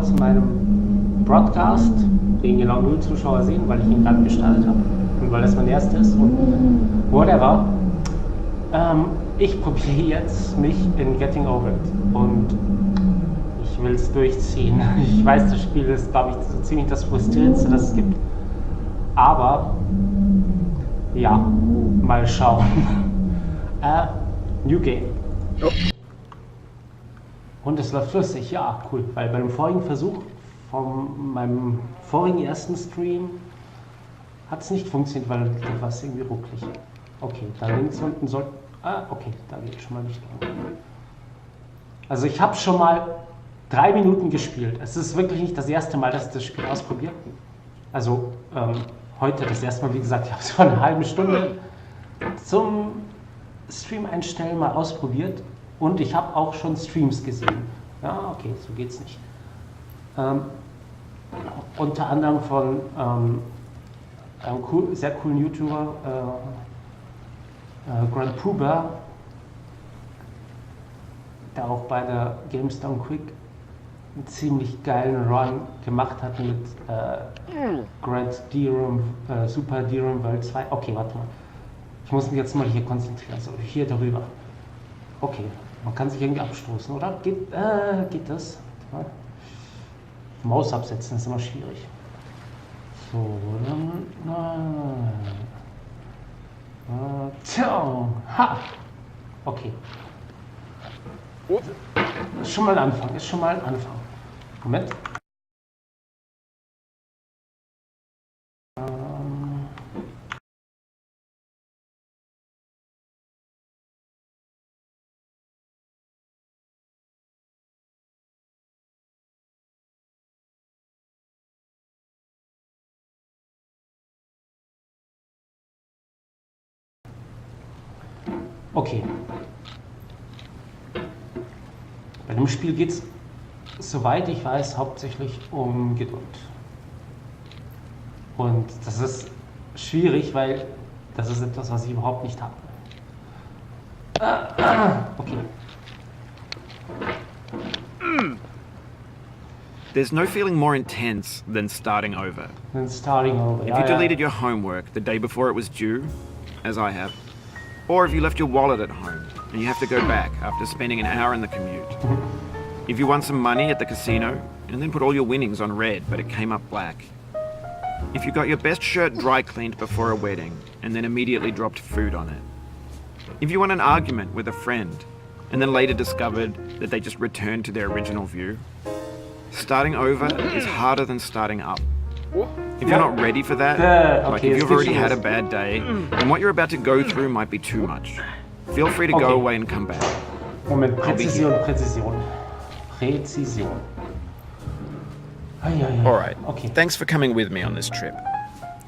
kurz in meinem Broadcast, den genau 0 Zuschauer sehen, weil ich ihn gerade gestartet habe und weil das mein erster ist und whatever. Ich probiere jetzt mich in Getting Over It und ich will es durchziehen. Ich weiß, das Spiel ist, glaube ich, so ziemlich das Frustrierendste, das es gibt. Aber ja, mal schauen. New Game. Oh. Und es läuft flüssig, ja, cool. Weil bei dem vorigen Versuch, von meinem vorigen ersten Stream, hat es nicht funktioniert, weil da war es irgendwie rucklig. Okay, da links unten soll... okay, da geht schon mal nicht lang. Also ich habe schon mal 3 Minuten gespielt. Es ist wirklich nicht das erste Mal, dass ich das Spiel ausprobiere. Also heute das erste Mal, wie gesagt, ich habe es vor einer halben Stunde zum Stream einstellen mal ausprobiert. Und ich habe auch schon Streams gesehen. Ja, okay, so geht's nicht. Unter anderem von einem sehr coolen YouTuber, Grand Puba, der auch bei der GameStone Quick einen ziemlich geilen Run gemacht hat mit Grand D-Room, Super D-Room World 2. Okay, warte mal. Ich muss mich jetzt mal hier konzentrieren. So, hier darüber. Okay, man kann sich irgendwie abstoßen, oder? Geht das? Maus absetzen ist immer schwierig. So, dann. Ha! Okay. Ist schon mal ein Anfang. Moment. Okay. Bei dem Spiel geht es, soweit ich weiß, hauptsächlich um Geduld. Und das ist schwierig, weil das ist etwas, was ich überhaupt nicht habe. Okay. There's no feeling more intense than starting over. If you deleted your homework the day before it was due, as I have, or if you left your wallet at home and you have to go back after spending an hour in the commute. If you won some money at the casino and then put all your winnings on red but it came up black. If you got your best shirt dry cleaned before a wedding and then immediately dropped food on it. If you won an argument with a friend and then later discovered that they just returned to their original view. Starting over is harder than starting up. If you're not ready for that, like if you've already had a bad day, then what you're about to go through might be too much. Feel free to go away and come back. Moment, Präzision. Alright, thanks for coming with me on this trip.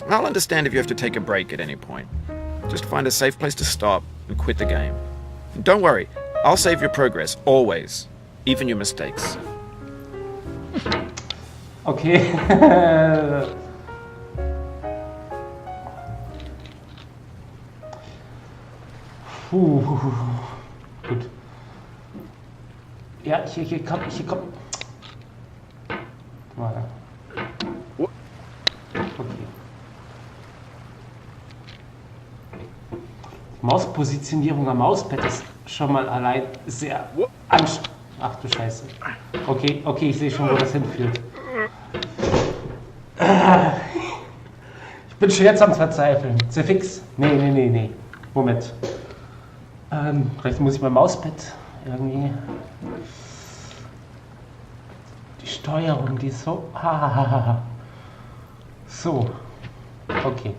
I'll understand if you have to take a break at any point. Just find a safe place to stop and quit the game. And don't worry, I'll save your progress, always. Even your mistakes. Okay. Gut. Ja, hier komm. Voilà. Okay. Mauspositionierung am Mauspad ist schon mal allein sehr anstrengend. Ach du Scheiße. Okay, ich sehe schon, wo das hinführt. Ich bin schon jetzt am Verzweifeln. Zerfix. Nee. Moment. Vielleicht muss ich mein Mauspad irgendwie... Die Steuerung, die ist so... So. Okay.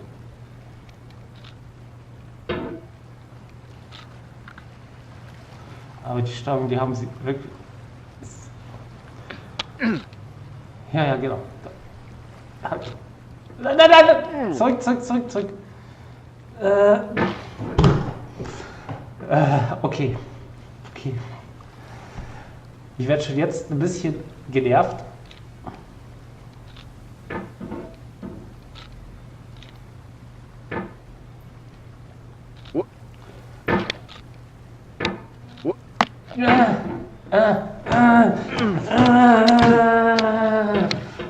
Aber die Steuerung, die haben sie wirklich... Ja, genau. Nein. Zurück. Okay. Ich werde schon jetzt ein bisschen genervt.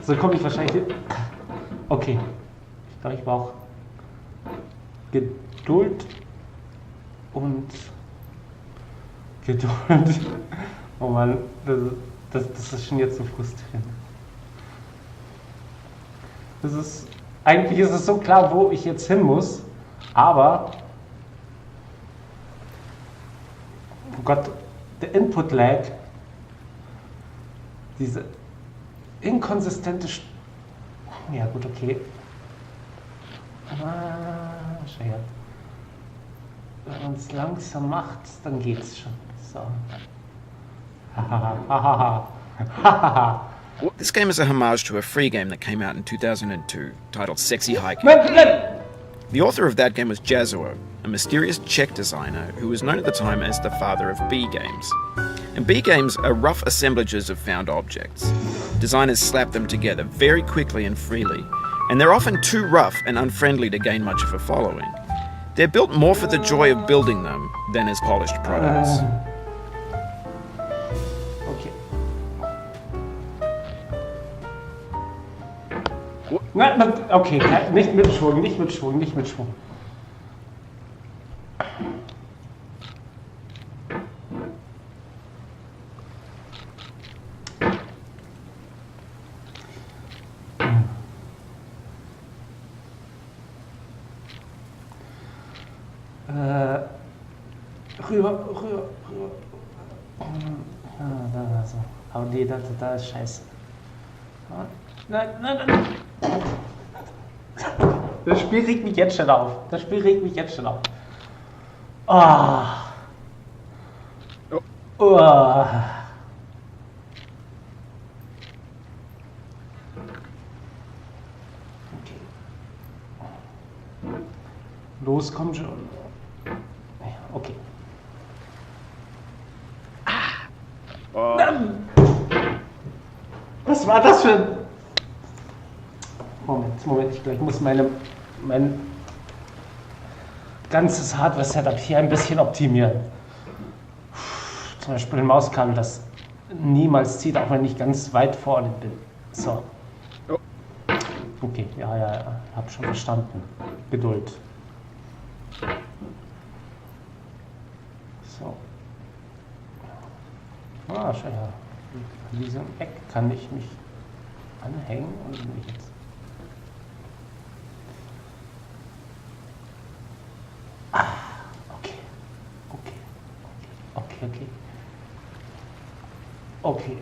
So komme ich wahrscheinlich hin. Okay. Ich glaube, ich brauche Geduld und Geduld. Oh Mann, das ist schon jetzt so frustrierend. Eigentlich ist es so klar, wo ich jetzt hin muss, aber oh Gott, der Input-Lag, diese inkonsistente ja gut, okay. Schau her. Wenn man es langsam macht, dann geht's schon. So. This game is a homage to a free game that came out in 2002 titled Sexy Hiking. The author of that game was Jazuo, a mysterious Czech designer who was known at the time as the father of B games. And B games are rough assemblages of found objects. Designers slap them together very quickly and freely, and they're often too rough and unfriendly to gain much of a following. They're built more for the joy of building them than as polished products. Okay. Nein, okay, nicht mit Schwung, nicht mit Schwung, nicht mit Schwung. Rüber. So. Aber nee, da ist scheiße. Nein. Das Spiel regt mich jetzt schon auf. Oh. Okay. Los, komm schon. Okay. Was war das für ein... Moment, ich muss mein ganzes Hardware-Setup hier ein bisschen optimieren. Zum Beispiel ein Mauskabel, das niemals zieht, auch wenn ich ganz weit vorne bin. So. Okay, ja, hab schon verstanden. Geduld. So. Schau her. An diesem Eck kann ich mich anhängen und mich jetzt. Okay.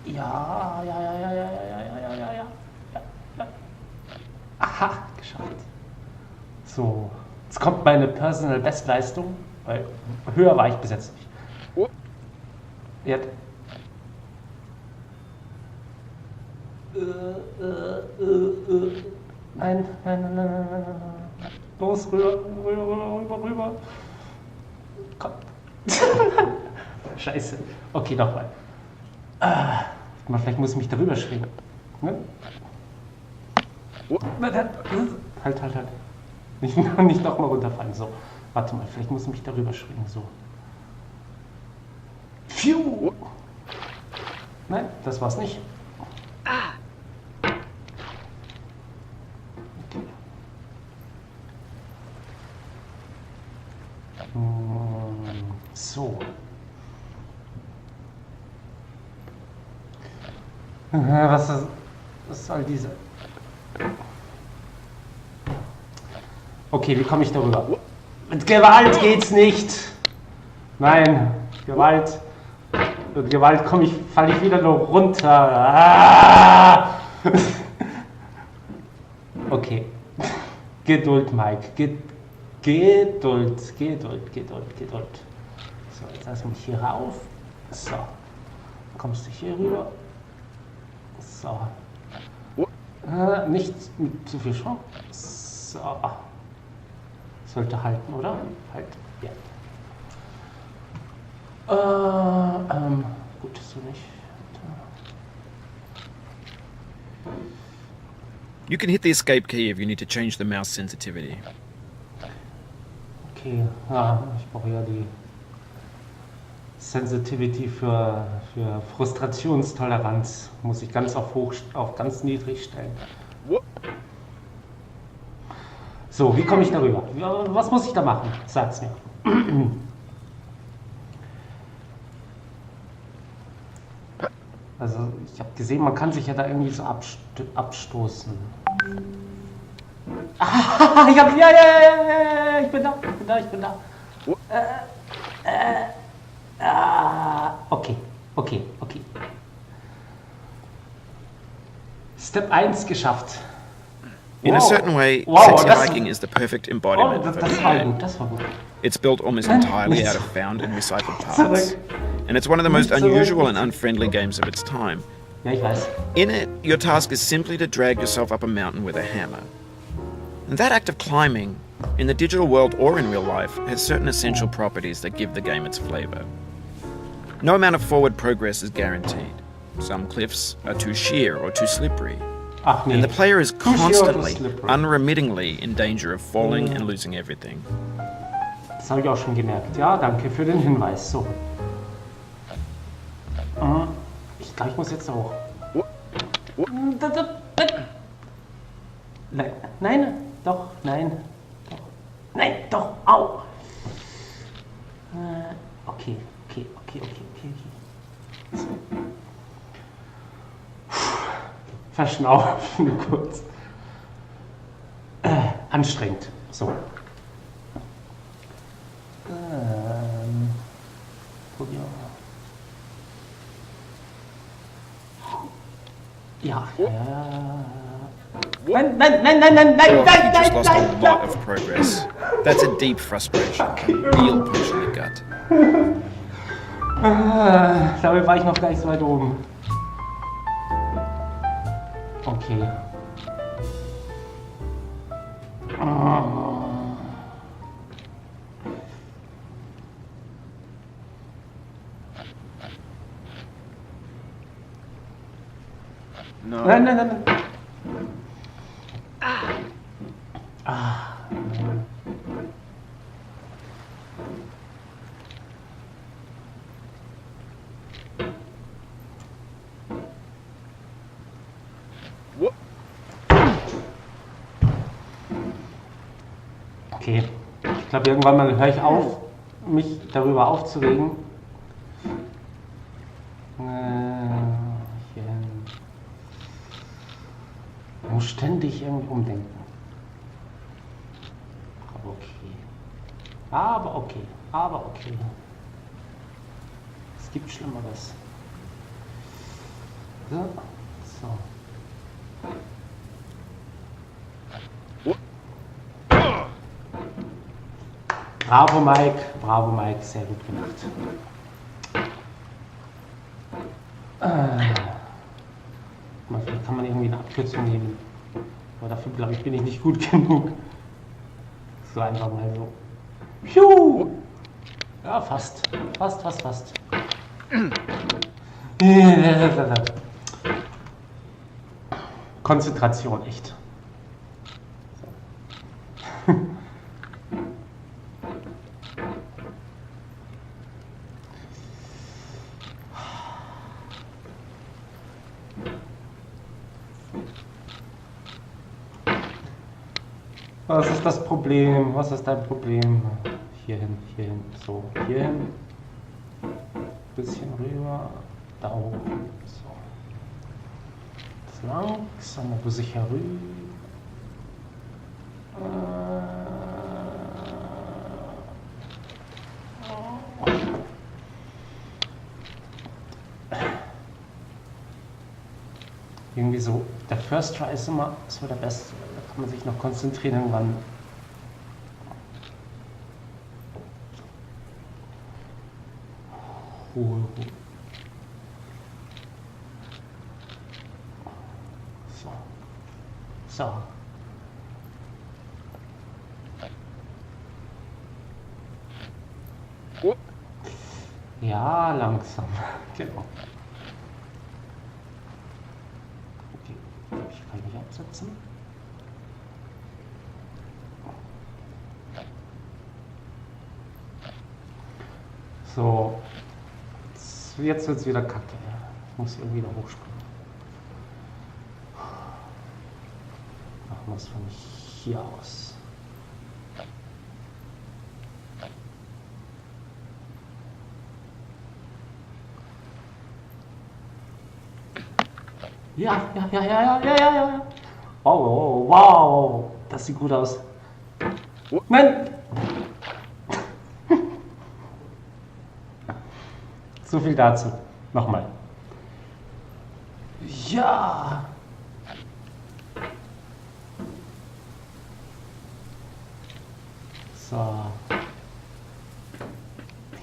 Ja. Aha, geschafft. So, jetzt kommt meine Personal Bestleistung, weil höher war ich bis jetzt nicht. Jetzt. Nein. Los, rüber. Komm. Scheiße. Okay, nochmal. Vielleicht muss ich mich darüber schwingen. Ne? Halt. Nicht nochmal runterfallen. So, warte mal, vielleicht muss ich mich darüber schwingen. So. Pfiuh. Nein, das war's nicht. So. Was soll diese? Okay, wie komme ich darüber? Mit Gewalt geht's nicht. Nein, Gewalt. Mit Gewalt falle ich wieder nur runter. Okay. Geduld, Mike. Geduld. So, jetzt lass mich hier rauf. So. Kommst du hier rüber? So. Nicht mit zu viel Schwung. So. Sollte halten, oder? Halt. Ja. Gut, so nicht. You can hit the escape key if you need to change the mouse sensitivity. Okay, ich brauche ja die Sensitivity für Frustrationstoleranz muss ich ganz auf ganz niedrig stellen. So, wie komme ich darüber? Was muss ich da machen? Sag's mir. Also, ich habe gesehen, man kann sich ja da irgendwie so abstoßen. Ah, ja, ich bin da. Okay. Step 1 geschafft. In a certain way, Wow, sexy das- hiking is the perfect embodiment of Das war gut, das war gut. It's built almost entirely out of found and recycled parts, Zurück. and it's one of the most Zurück. unusual and unfriendly games of its time. Ja, ich weiß. In it, your task is simply to drag yourself up a mountain with a hammer. And that act of climbing, in the digital world or in real life, has certain essential properties that give the game its flavour. No amount of forward progress is guaranteed. Some cliffs are too sheer or too slippery, Ach nee. and the player is Too sheer or too constantly, slippery. unremittingly in danger of falling and losing everything. Das habe ich auch schon gemerkt. Ja, danke für den Hinweis. So. Ich glaube, ich muss jetzt hoch. Nein, doch, au. Okay. So. Verschnaufen kurz. Anstrengend. So. Probieren wir. Ja. Nein. You just lost a lot of progress. That's a deep frustration, a real punch in the gut. Dabei war ich noch gar nicht so weit oben. Okay. No. Nein. Okay. Ich glaube, irgendwann mal höre ich auf, mich darüber aufzuregen. Ich muss ständig irgendwie umdenken. Aber okay. Es gibt Schlimmeres. So. Bravo Mike, sehr gut gemacht. Vielleicht kann man irgendwie eine Abkürzung nehmen. Aber dafür, glaube ich, bin ich nicht gut genug. So einfach mal so. Piu! Ja, fast. Konzentration, echt. So. Was ist das Problem? Was ist dein Problem? Hierhin. So, hierhin. Bisschen rüber. Da hoch. So. Das langsam, aber sicher rüber. Irgendwie so, der First Try ist immer so der beste. Da kann man sich noch konzentrieren irgendwann. Ruhe. So. Ja, langsam. Genau. Okay, ich kann mich absetzen. So. Jetzt wird es wieder kacke. Ich muss irgendwie wieder hochspringen. Machen wir es von hier aus. Ja. Oh, wow. Das sieht gut aus. Nein! So viel dazu. Nochmal. Ja! So.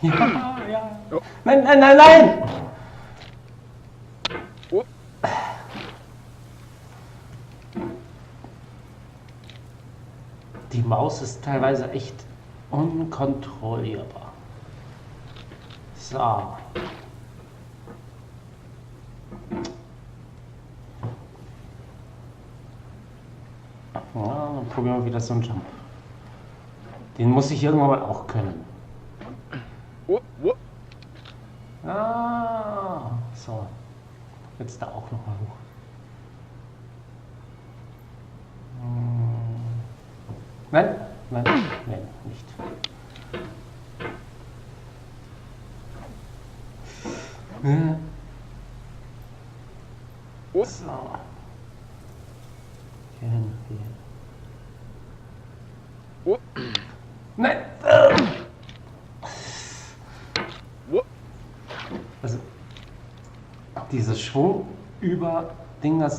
Ja. Oh. Nein! Oh. Die Maus ist teilweise echt unkontrollierbar. So. Ja, dann probieren wir wieder so einen Jump. Den muss ich irgendwann mal auch können. Ah, so. Jetzt da auch noch mal hoch. Nein, nicht. So. Hier. Nein! Also, dieses Schwung über Dinger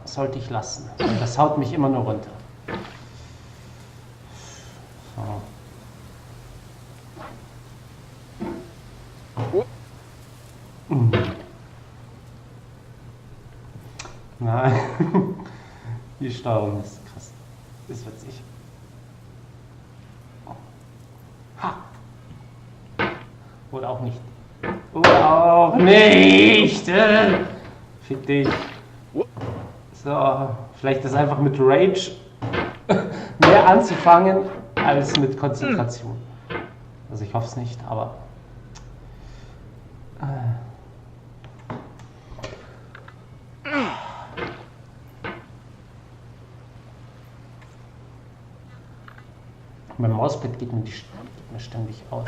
sollte ich lassen. Das haut mich immer nur runter. So. Nein, die Steuerung ist krass. Ist witzig. Ha! Oder auch nicht. Oder auch nicht! Fick dich. So, vielleicht ist einfach mit Rage mehr anzufangen als mit Konzentration. Also ich hoffe es nicht, aber... Mein Mauspad geht mir ständig aus.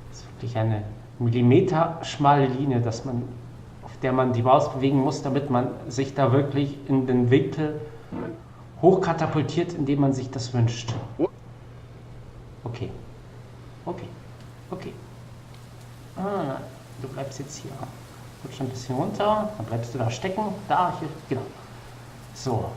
Das ist wirklich eine millimeterschmale Linie, auf der man die Maus bewegen muss, damit man sich da wirklich in den Winkel hochkatapultiert, indem man sich das wünscht. Okay. Ah, du bleibst jetzt hier. Rutsch ein bisschen runter, dann bleibst du da stecken. Da, hier, genau. So.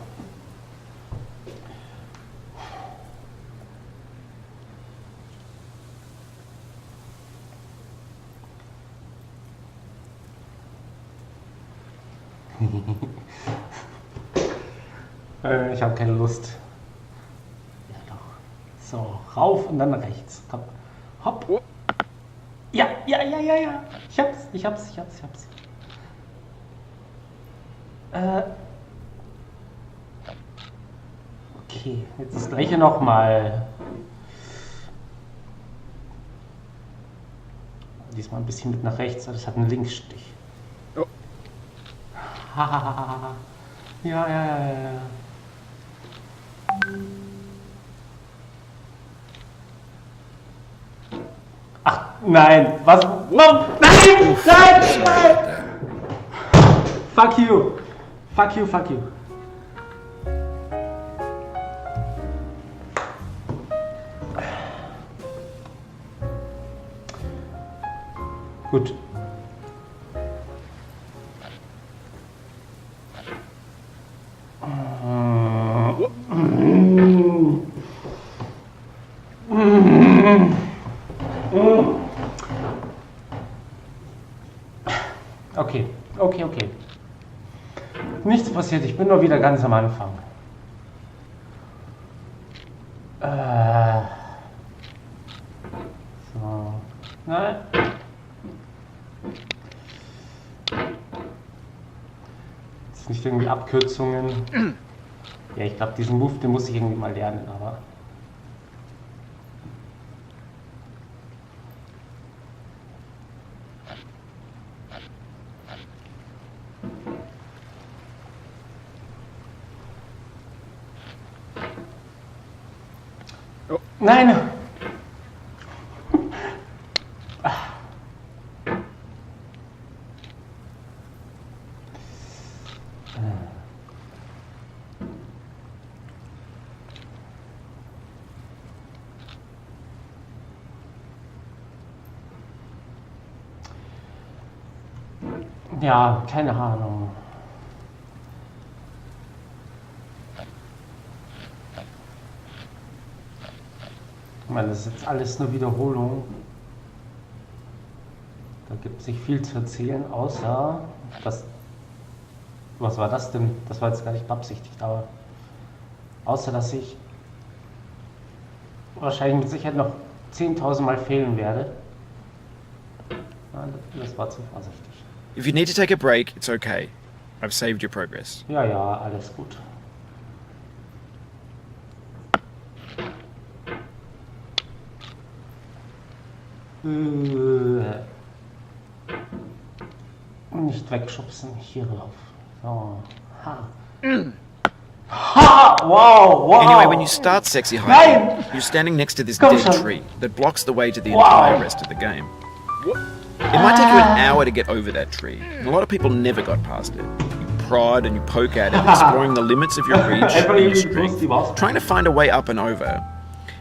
Ich habe keine Lust. Ja doch. So, rauf und dann rechts. Komm. Hopp. Ja. Ich hab's. Okay, jetzt das gleiche nochmal. Diesmal ein bisschen mit nach rechts, das hat einen Linksstich. Oh. Ja. Ach, nein, was? Nein! Fuck you! Gut. Okay. Nichts passiert, ich bin nur wieder ganz am Anfang. So. Nein. Ist nicht irgendwie Abkürzungen. Ja, ich glaube, diesen Move, den muss ich irgendwie mal lernen, aber... Oh. Nein! Ja, keine Ahnung. Ich meine, das ist jetzt alles nur Wiederholung. Da gibt es nicht viel zu erzählen, außer dass... Was war das denn? Das war jetzt gar nicht beabsichtigt, aber... Außer, dass ich wahrscheinlich mit Sicherheit noch 10.000 Mal fehlen werde. Ja, das war zu vorsichtig. If you need to take a break, it's okay. I've saved your progress. Ja, ja, alles gut. Nicht wegschubsen, hier rauf. So. Ha. Ha! Wow, wow! Anyway, when you start sexy hiking, Nein! you're standing next to this Komm dead schon. tree that blocks the way to the Wow. entire rest of the game. It might take you an hour to get over that tree, and a lot of people never got past it. You prod and you poke at it, exploring the limits of your reach and Einfach your irgendwie strength, lustig aus. trying to find a way up and over.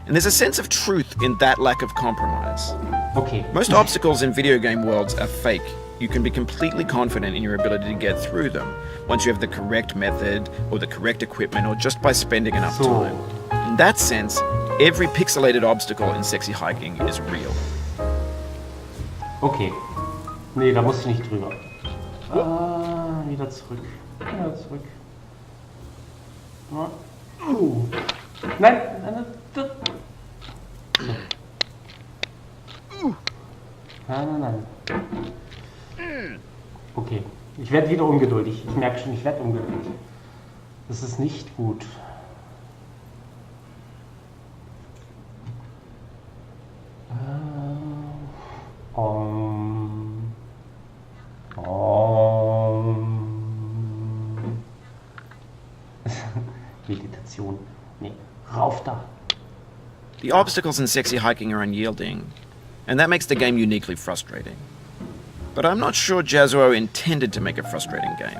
And there's a sense of truth in that lack of compromise. Okay. Most obstacles in video game worlds are fake. You can be completely confident in your ability to get through them once you have the correct method or the correct equipment or just by spending enough So. time. In that sense, every pixelated obstacle in sexy hiking is real. Okay. Nee, da muss ich nicht drüber. Wieder zurück. Wieder zurück. Nein, nein, nein. Nein, nein, nein. Okay. Ich werde wieder ungeduldig. Ich merke schon, ich werde ungeduldig. Das ist nicht gut. Meditation. Nee, rauf da. The obstacles in sexy hiking are unyielding, and that makes the game uniquely frustrating. But I'm not sure Jazuo intended to make a frustrating game.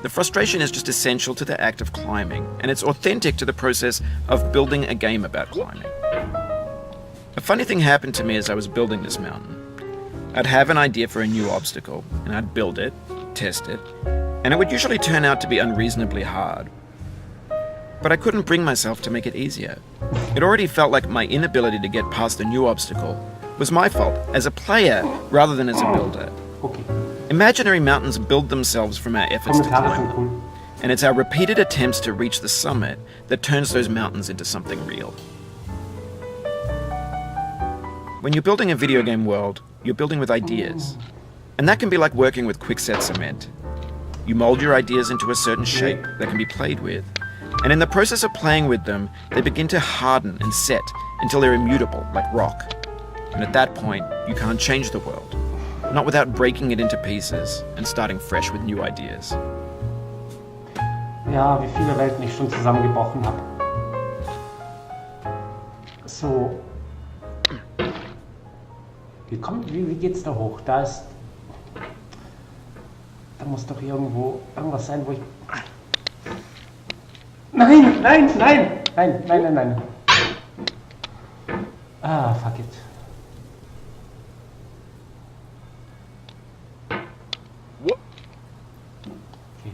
The frustration is just essential to the act of climbing, and it's authentic to the process of building a game about climbing. A funny thing happened to me as I was building this mountain. I'd have an idea for a new obstacle, and I'd build it, test it, and it would usually turn out to be unreasonably hard. But I couldn't bring myself to make it easier. It already felt like my inability to get past a new obstacle was my fault as a player rather than as a builder. Okay. Imaginary mountains build themselves from our efforts to Kommentare climb sind them, cool. and it's our repeated attempts to reach the summit that turns those mountains into something real. When you're building a video game world, you're building with ideas. And that can be like working with quickset cement. You mold your ideas into a certain shape that can be played with, and in the process of playing with them, they begin to harden and set until they're immutable, like rock. And at that point, you can't change the world, not without breaking it into pieces and starting fresh with new ideas. Ja, wie viele Welten ich schon zusammengebrochen habe. So. Wie geht's da hoch? Da muss doch irgendwas sein, wo ich... Nein, nein, nein, nein, nein, nein, nein. Ah, fuck it. Okay.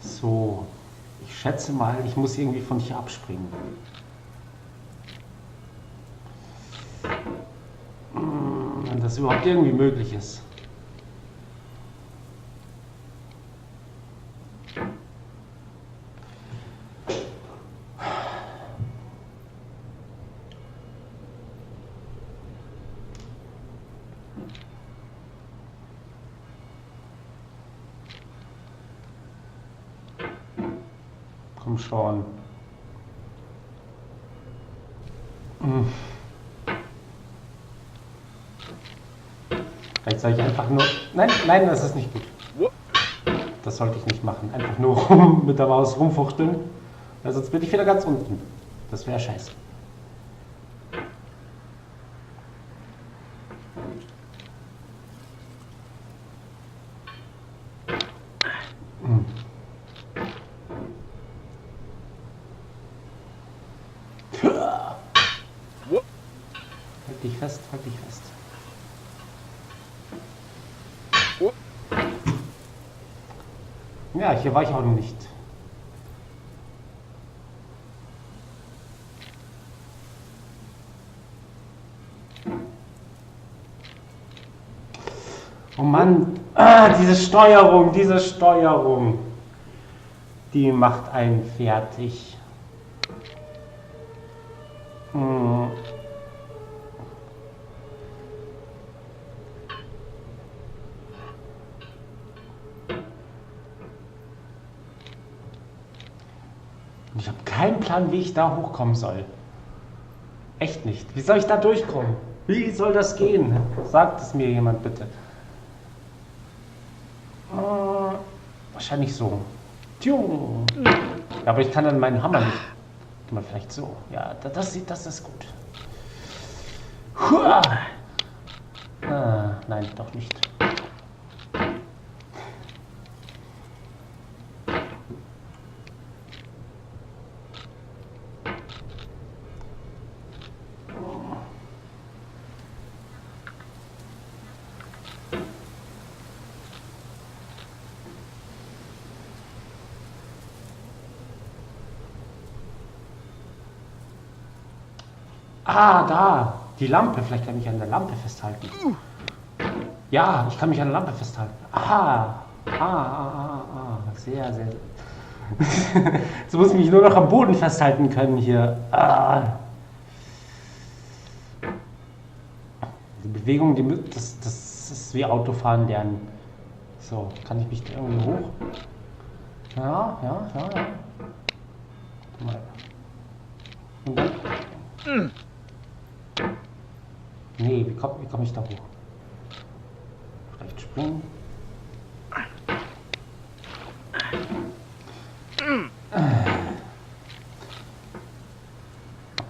So, ich schätze mal, ich muss irgendwie von hier abspringen. das überhaupt irgendwie möglich ist. Komm schon. Vielleicht soll ich einfach nur... Nein, nein, das ist nicht gut. Das sollte ich nicht machen. Einfach nur mit der Maus rumfuchteln. Weil sonst bin ich wieder ganz unten. Das wäre scheiße. Halt dich fest, halt dich fest. Ja, hier war ich auch noch nicht. Oh Mann, diese Steuerung, die macht einen fertig. Ich habe keinen Plan, wie ich da hochkommen soll. Echt nicht. Wie soll ich da durchkommen? Wie soll das gehen? Sagt es mir jemand bitte. Wahrscheinlich so. Tju. Ja, aber ich kann dann meinen Hammer nicht. Mal vielleicht so. Ja, das ist gut. Nein, doch nicht. Ah, da. Die Lampe. Vielleicht kann ich an der Lampe festhalten. Ja, ich kann mich an der Lampe festhalten. Aha. Sehr, sehr. Jetzt muss ich mich nur noch am Boden festhalten können hier. Die Bewegung, das ist wie Autofahren lernen. So, kann ich mich da irgendwie hoch? Ja. Und dann? Nee, wie komm ich da hoch? Vielleicht springen?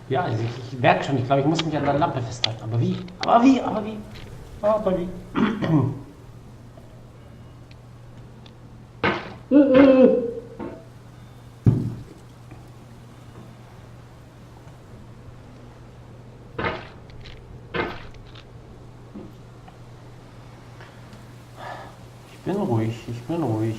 Ja, also ich merke schon, ich glaube, ich muss mich an der Lampe festhalten. Aber wie? Ich bin ruhig.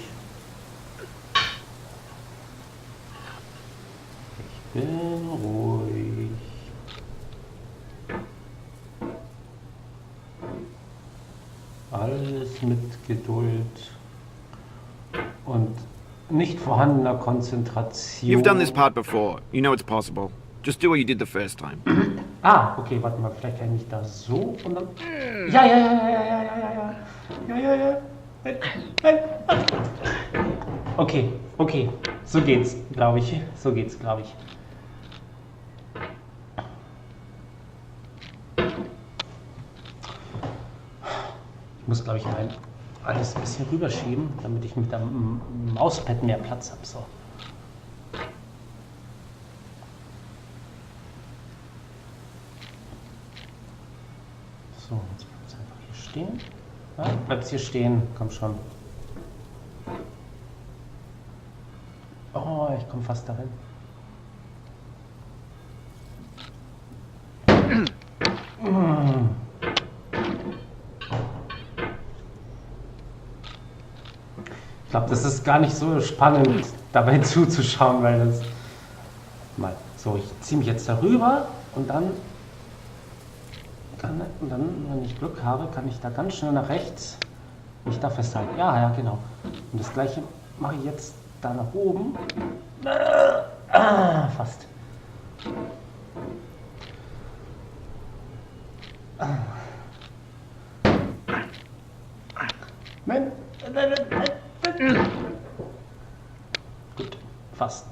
Alles mit Geduld und nicht vorhandener Konzentration. You've done this part before. You know it's possible. Just do what you did the first time. Okay, warte mal, vielleicht kann ich da so und dann... Ja. Nein. Okay, so geht's, glaube ich. Ich muss, glaube ich, alles ein bisschen rüberschieben, damit ich mit dem Mauspad mehr Platz habe. So. Jetzt bleibst du einfach hier stehen. Ja, bleibst hier stehen, komm schon. Oh, ich komme fast dahin. Ich glaube, das ist gar nicht so spannend, dabei zuzuschauen, weil das... Mal, so, ich ziehe mich jetzt darüber und dann Und dann, wenn ich Glück habe, kann ich da ganz schnell nach rechts mich da festhalten. Ja, ja, genau. Und das gleiche mache ich jetzt da nach oben. Fast. Nein, nein, nein, nein. Gut, fast.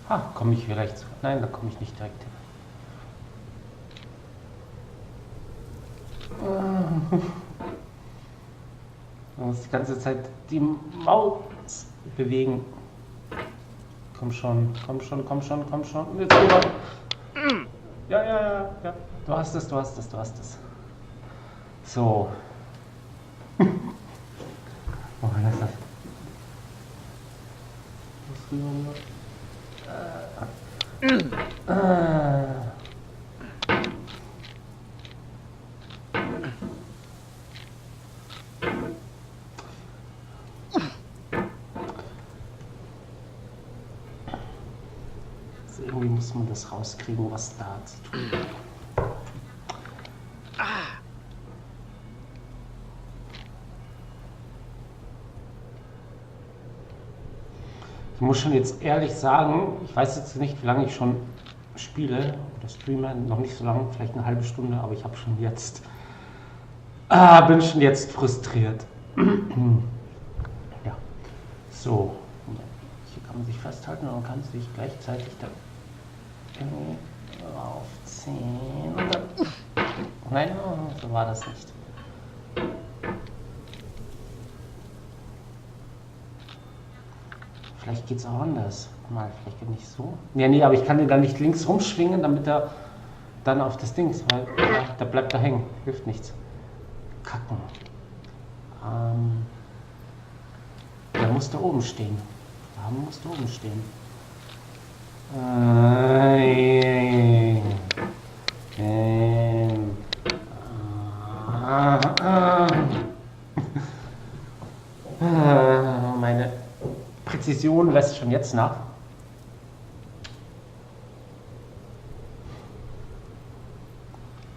Ja. Komme ich vielleicht zu? Nein, da komme ich nicht direkt hin. Man muss die ganze Zeit die Maus bewegen. Komm schon, komm schon, komm schon, komm schon. Und jetzt rüber. Ja, ja, ja, ja. Du hast es, du hast es, du hast es. So. Oh, lass das. Was rüber, rüber. Also irgendwie muss man das rauskriegen, was da zu tun ist. Ich muss schon jetzt ehrlich sagen, ich weiß jetzt nicht, wie lange ich schon spiele oder streame, noch nicht so lange, vielleicht eine halbe Stunde, aber ich habe schon jetzt, bin schon jetzt frustriert. Ja, so, hier kann man sich festhalten und man kann sich gleichzeitig dann irgendwie aufziehen und dann, nein, so war das nicht. Vielleicht geht es auch anders. Mal, vielleicht geht nicht so. Ja, nee, aber ich kann den dann nicht links rumschwingen, damit er dann auf das Ding ist, weil ja, da bleibt er hängen. Hilft nichts. Kacken. Der muss da oben stehen. Da muss da oben stehen. Meine Präzision lässt schon jetzt nach.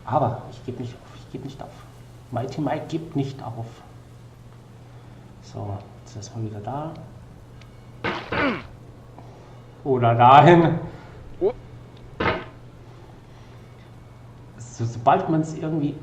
Aber ich gebe nicht auf, ich gebe nicht auf. Mighty Mike gibt nicht auf. So, jetzt ist mal wieder da. Oder dahin. So, sobald man es irgendwie...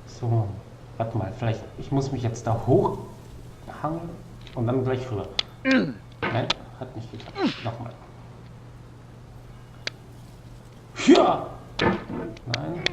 So, warte mal, vielleicht, ich muss mich jetzt da hochhangen und dann gleich rüber. Nein, hat nicht geklappt. Nochmal. Ja! Nein.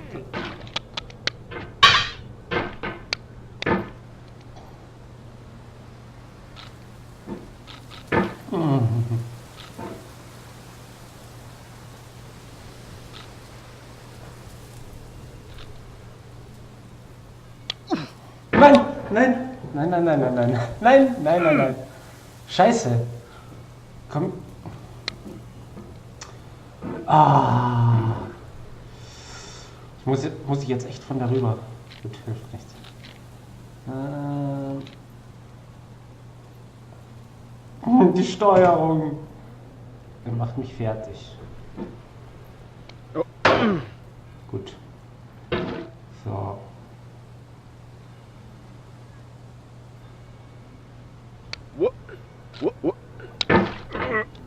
Nein, nein, nein, nein, nein, nein, nein, nein, nein, nein, nein. Scheiße. Komm. Ah. Muss ich jetzt echt von darüber. Gut, hilft nichts. Die Steuerung. Der macht mich fertig. Oh. Gut. So.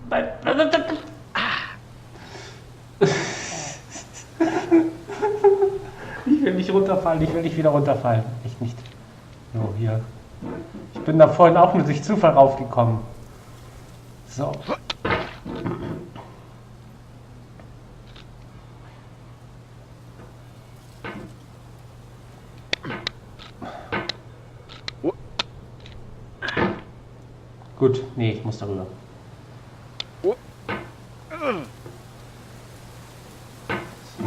Nein, nein, nein, nein. Ich will nicht runterfallen, ich will nicht wieder runterfallen. Echt nicht. So, hier. Ich bin da vorhin auch nur durch Zufall raufgekommen. So. Gut, nee, ich muss darüber. Oh. So.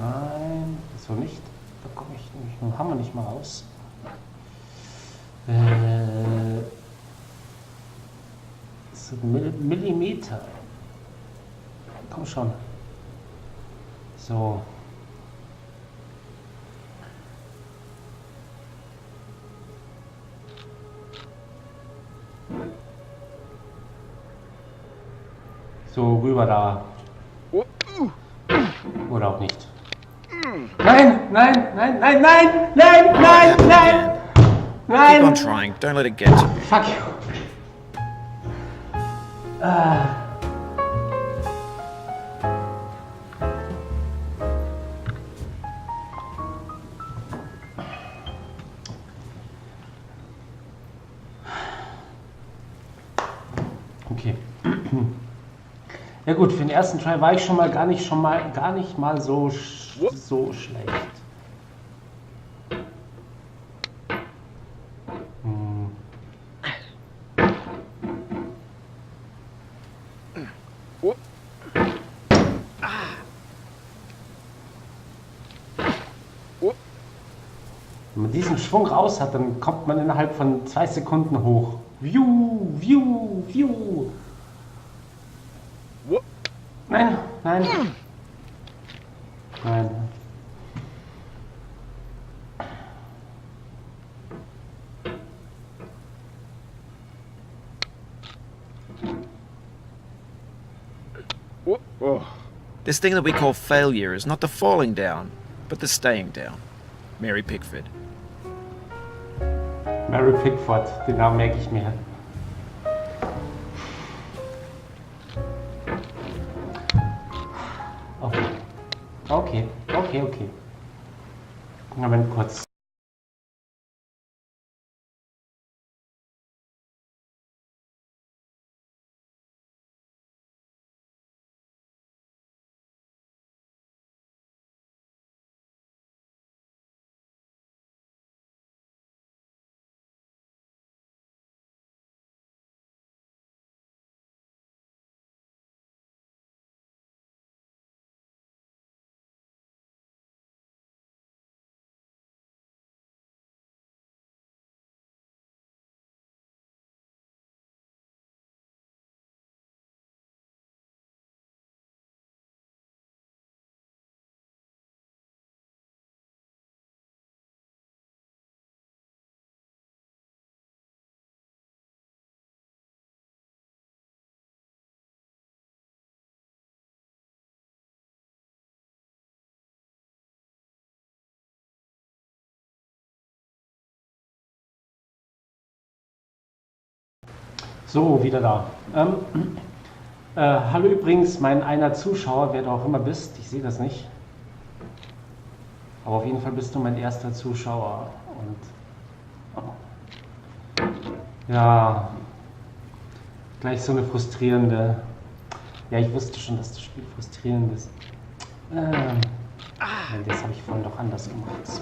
Nein, so nicht. Da komme ich nämlich mit dem Hammer nicht mal raus. So Millimeter. Komm schon. So. So, rüber da. Oh. Oder auch nicht. Nein, nein, nein, nein, nein, nein, nein, nein, Keep on nein. trying. Don't let it get to you. Fuck you. Okay. Ja gut, für den ersten Try war ich schon mal gar nicht mal so schlecht. Oh. Oh. Wenn man diesen Schwung raus hat, dann kommt man innerhalb von 2 Sekunden hoch. Viu, viu, viu. Oh. Nein, nein. Nein. Oh. Oh. This thing that we call failure is not the falling down, but the staying down. Mary Pickford. Mary Pickford, den Namen merke ich mir. Okay. Moment kurz. So, wieder da. Hallo übrigens, mein einer Zuschauer, wer du auch immer bist, ich sehe das nicht. Aber auf jeden Fall bist du mein erster Zuschauer. Und ja, gleich so eine frustrierende. Ja, ich wusste schon, dass das Spiel frustrierend ist. Das habe ich vorhin doch anders gemacht. So.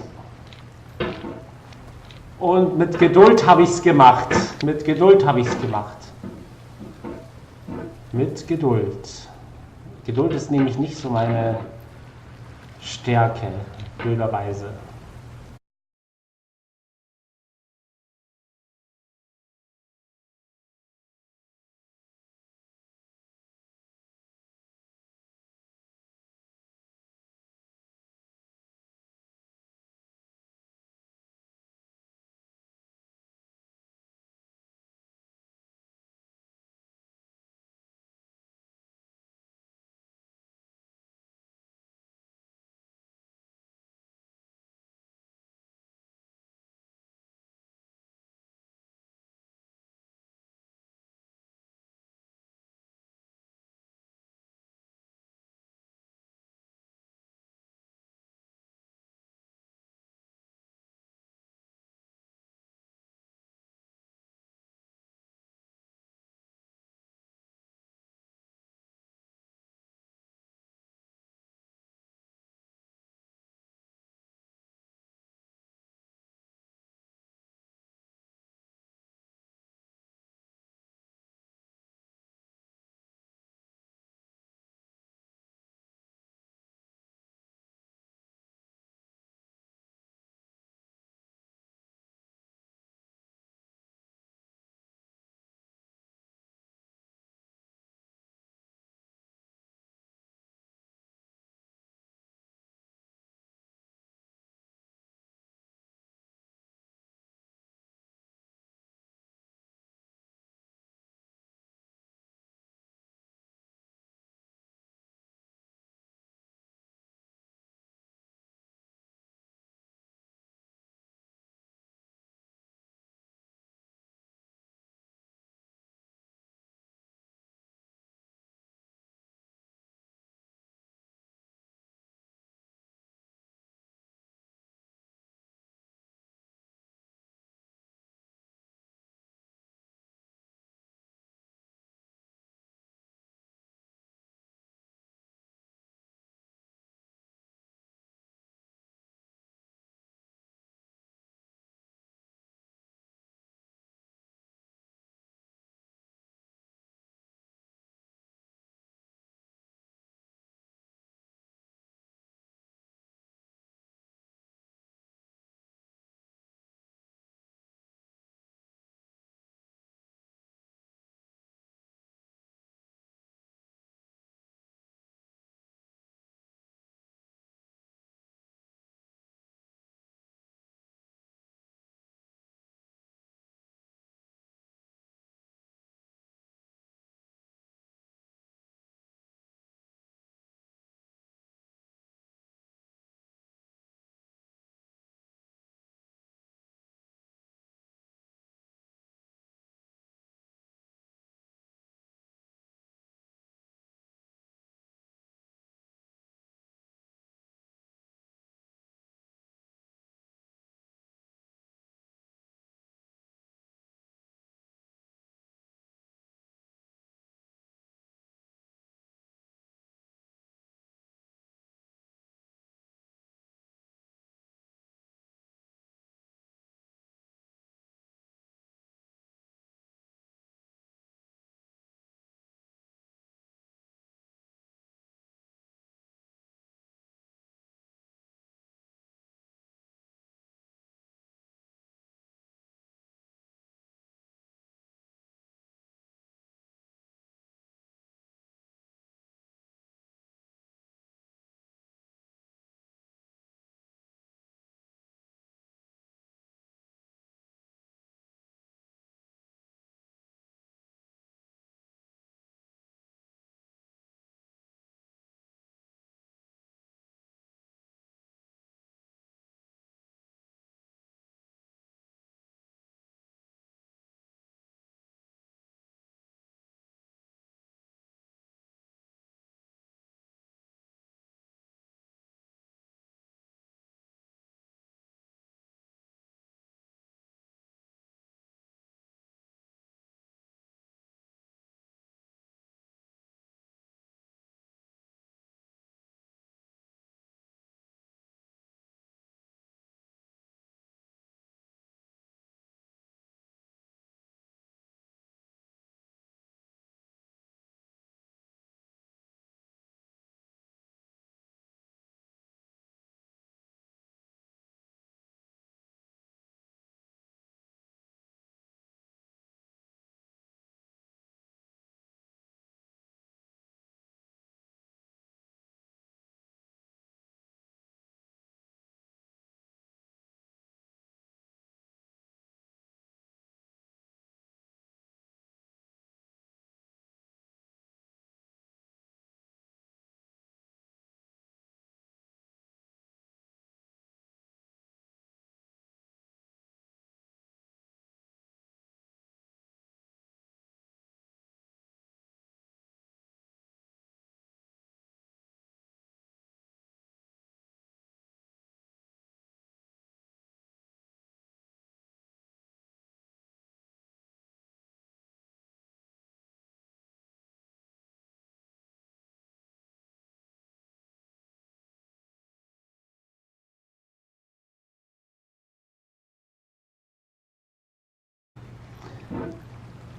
Und mit Geduld habe ich es gemacht. Mit Geduld. Geduld ist nämlich nicht so meine Stärke, blöderweise.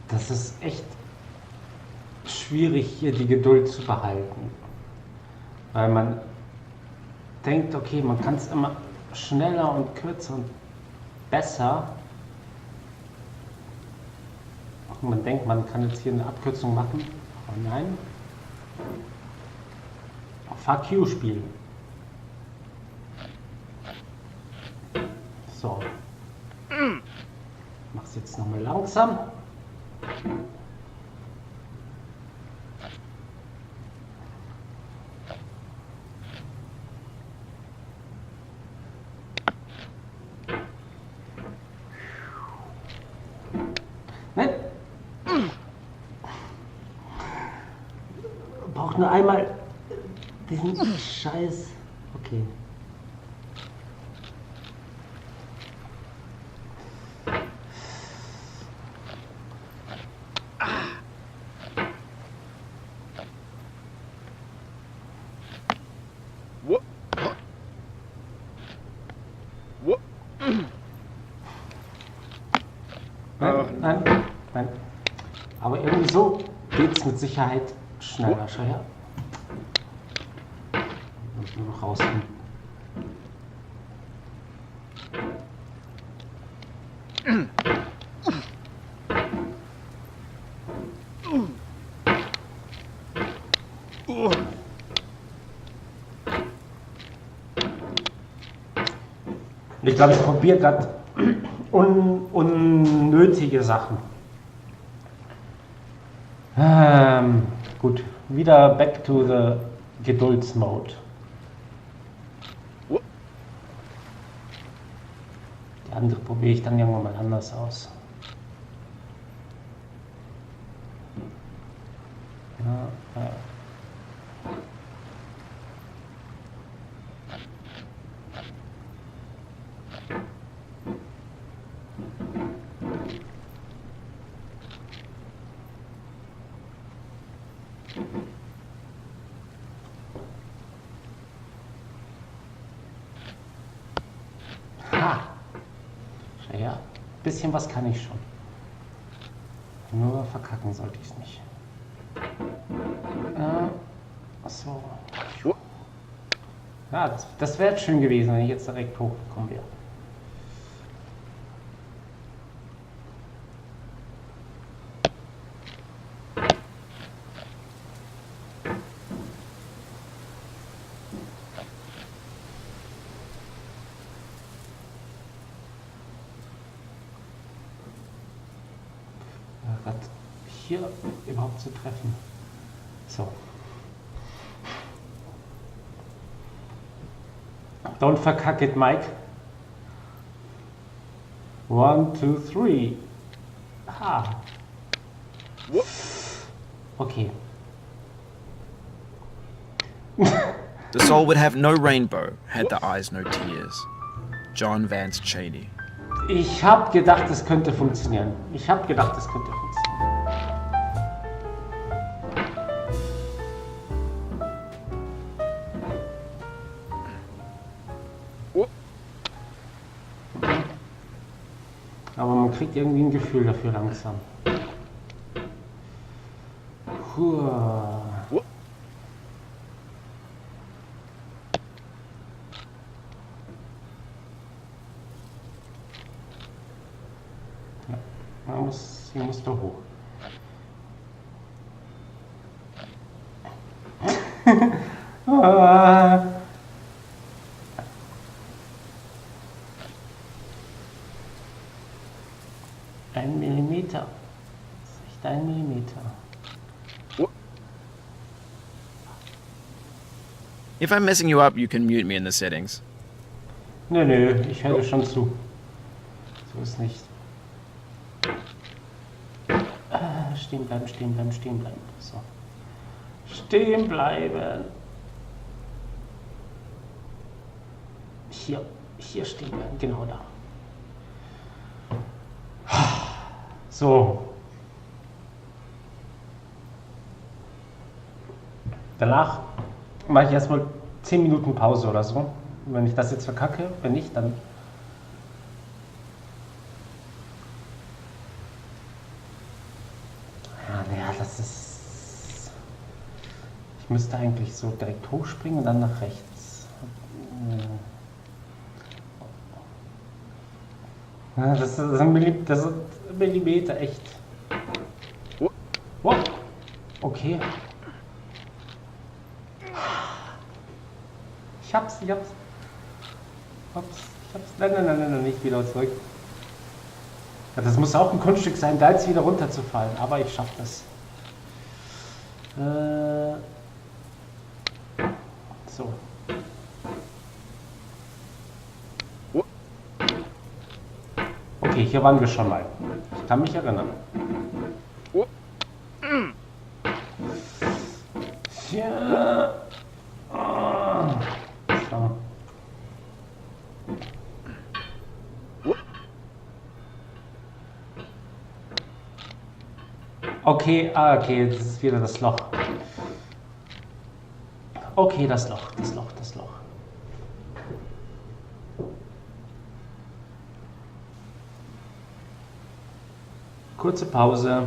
Das ist echt schwierig, hier die Geduld zu behalten. Weil man denkt, okay, man kann es immer schneller und kürzer und besser. Und man denkt, man kann jetzt hier eine Abkürzung machen. Aber nein. Fuck you spielen. So. Mach's jetzt nochmal langsam. Nein. Braucht nur einmal diesen Scheiß. Okay. What? What? Nein. Aber irgendwie so geht es mit Sicherheit schneller. Schau her. Muss nur noch rausfinden. Ich glaube, ich probiere gerade unnötige Sachen. Gut, wieder back to the Geduldsmode. Die andere probiere ich dann irgendwann mal anders aus. Ja. Ha! Ja, ein bisschen was kann ich schon. Nur verkacken sollte ich es nicht. So. Ja, das wäre schön gewesen, wenn ich jetzt direkt hochgekommen wäre. Hier überhaupt zu treffen. So. Don't verkack it, Mike. 1, 2, 3. Ha. Okay. The soul would have no rainbow, had the eyes no tears. John Vance Cheney. Ich habe gedacht, es könnte funktionieren. Aber man kriegt irgendwie ein Gefühl dafür langsam. Ja, sie muss da hoch. Ein Millimeter. Das ist echt 1 Millimeter. If I'm messing you up, you can mute me in the settings. Nö, ich höre schon zu. So ist nicht. Stehen bleiben. So. Stehen bleiben. Hier stehen bleiben, genau da. So. Danach mache ich erstmal 10 Minuten Pause oder so. Wenn ich das jetzt verkacke, wenn nicht, dann Ich müsste eigentlich so direkt hochspringen und dann nach rechts. Das ist ein Millimeter, echt. Wow. Okay. Ich hab's. Ups, nein, nicht wieder zurück. Ja, das muss auch ein Kunststück sein, da jetzt wieder runterzufallen, aber ich schaff das. So. Okay, hier waren wir schon mal. Ich kann mich erinnern. Ja. So. Okay, okay, das ist wieder das Loch. Okay, das Loch. Kurze Pause.